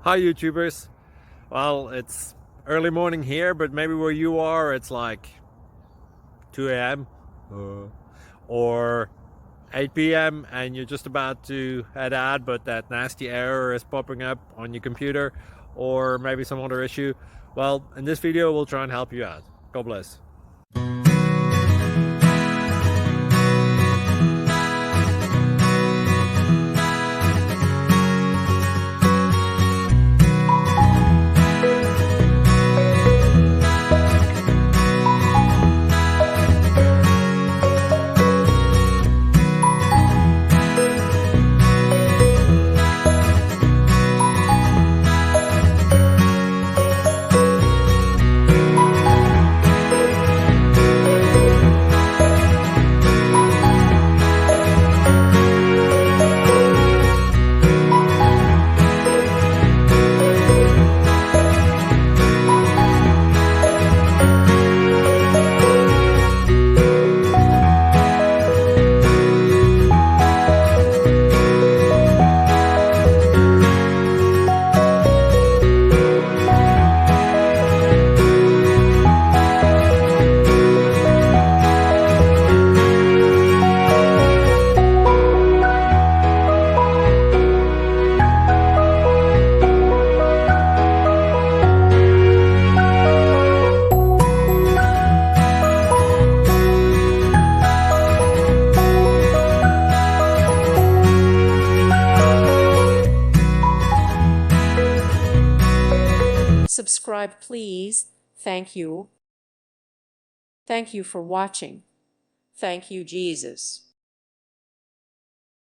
Hi YouTubers. Well, it's early morning here, but maybe where you are it's like 2 a.m. Or 8 p.m. and you're just about to head out, but that nasty error is popping up on your computer, or maybe some other issue. Well, in this video we'll try and help you out. God bless. Subscribe, please. Thank you. Thank you for watching. Thank you, Jesus.